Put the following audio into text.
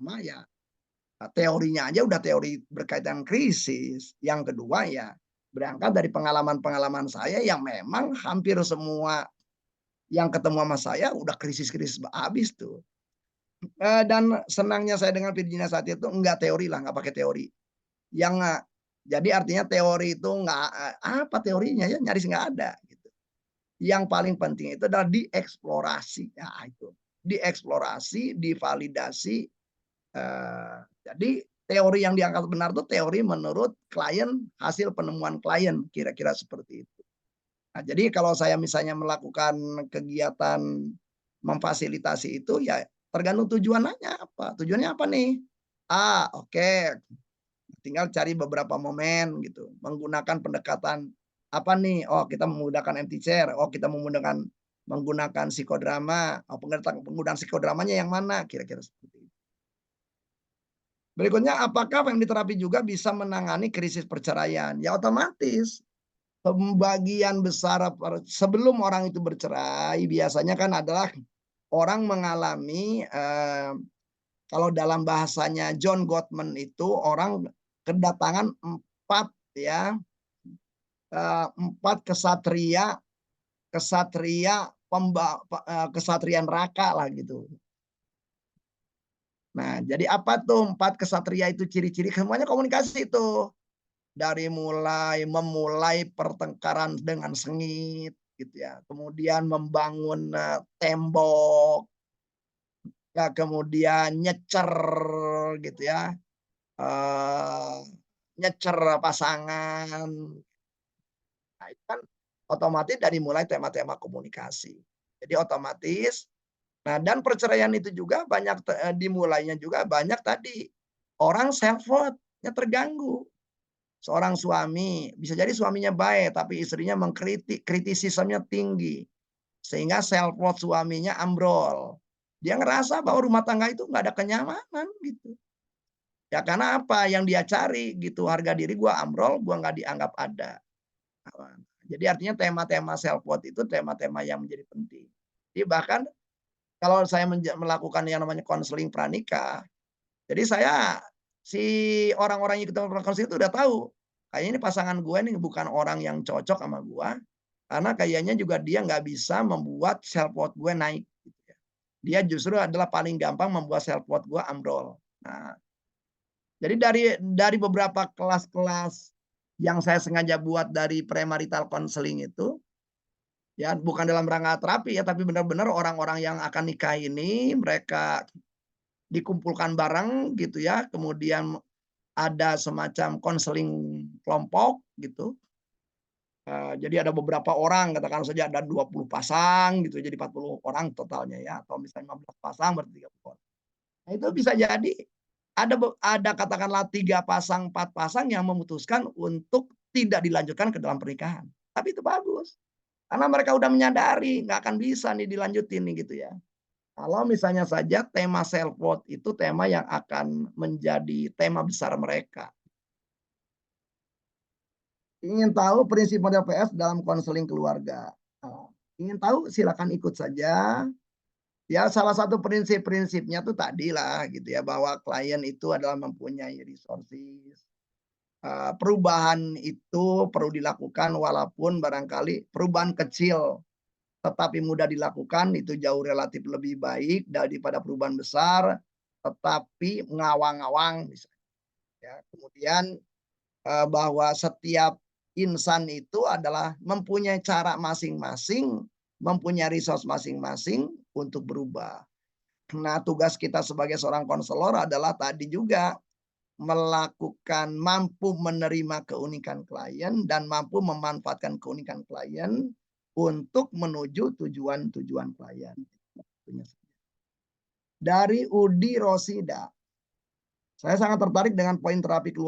pertama ya teorinya aja udah teori berkaitan krisis. Yang kedua ya berangkat dari pengalaman-pengalaman saya yang memang hampir semua yang ketemu sama saya udah krisis-krisis habis tuh. Dan senangnya saya dengan Virginia saat itu enggak teori lah, nggak pakai teori. Yang jadi artinya teori itu nggak apa teorinya ya, nyaris nggak ada gitu. Yang paling penting itu adalah dieksplorasi, nah itu. Dieksplorasi, divalidasi, jadi teori yang dianggap benar itu teori menurut klien, hasil penemuan klien, kira-kira seperti itu. Nah, jadi kalau saya misalnya melakukan kegiatan memfasilitasi itu ya tergantung tujuannya apa, tujuannya apa nih? Oke, tinggal cari beberapa momen gitu, menggunakan pendekatan apa nih, oh kita menggunakan empty chair, oh kita menggunakan psikodrama, oh penggunaan psikodramanya yang mana, kira-kira seperti itu. Berikutnya, apakah yang diterapi juga bisa menangani krisis perceraian? Ya otomatis, pembagian besar sebelum orang itu bercerai biasanya kan adalah orang mengalami, kalau dalam bahasanya John Gottman itu orang kedatangan 4 ya, 4 kesatria kesatria kesatria neraka lah gitu. Nah, jadi apa tuh 4 kesatria itu ciri-ciri? Semuanya komunikasi itu. Dari memulai pertengkaran dengan sengit gitu ya, kemudian membangun, tembok, ya kemudian nyecer gitu ya, eee, nyecer pasangan. Nah, itu kan otomatis dari mulai tema-tema komunikasi. Jadi otomatis nah dan perceraian itu juga banyak dimulainya juga banyak tadi, orang self worth-nya terganggu. Seorang suami, bisa jadi suaminya baik, tapi istrinya kritisismenya tinggi. Sehingga self worth suaminya ambrol. Dia ngerasa bahwa rumah tangga itu nggak ada kenyamanan gitu. Ya karena apa, yang dia cari gitu, harga diri gua ambrol, gua nggak dianggap ada. Jadi artinya tema-tema self worth itu tema-tema yang menjadi penting. Jadi bahkan kalau saya melakukan yang namanya konseling pranikah, jadi saya si orang-orang yang ikut konseling itu udah tahu, kayaknya ini pasangan gue nih bukan orang yang cocok sama gua, karena kayaknya juga dia nggak bisa membuat self worth gue naik gitu ya. Dia justru adalah paling gampang membuat self worth gue ambrol. Nah, jadi dari beberapa kelas-kelas yang saya sengaja buat dari premarital counseling itu, ya bukan dalam rangka terapi ya, tapi benar-benar orang-orang yang akan nikah ini mereka dikumpulkan bareng gitu ya, kemudian ada semacam konseling kelompok gitu, jadi ada beberapa orang katakan saja ada 20 pasang gitu, jadi 40 orang totalnya ya, atau misalnya 15 pasang berarti 30 orang. Nah itu bisa jadi ada katakanlah 3 pasang, 4 pasang yang memutuskan untuk tidak dilanjutkan ke dalam pernikahan. Tapi itu bagus, karena mereka udah menyadari nggak akan bisa nih dilanjutin nih gitu ya. Kalau misalnya saja tema self worth itu tema yang akan menjadi tema besar mereka. Ingin tahu prinsip model PS dalam konseling keluarga? Ingin tahu silakan ikut saja. Ya salah satu prinsip-prinsipnya tuh tadilah gitu ya, bahwa klien itu adalah mempunyai resources, perubahan itu perlu dilakukan walaupun barangkali perubahan kecil, tetapi mudah dilakukan itu jauh relatif lebih baik daripada perubahan besar, tetapi ngawang-ngawang misalnya ya. Kemudian, bahwa setiap insan itu adalah mempunyai cara masing-masing, mempunyai resource masing-masing untuk berubah. Nah, tugas kita sebagai seorang konselor adalah tadi juga melakukan mampu menerima keunikan klien dan mampu memanfaatkan keunikan klien untuk menuju tujuan-tujuan klien. Dari Udi Rosida, saya sangat tertarik dengan poin terapi keluarga.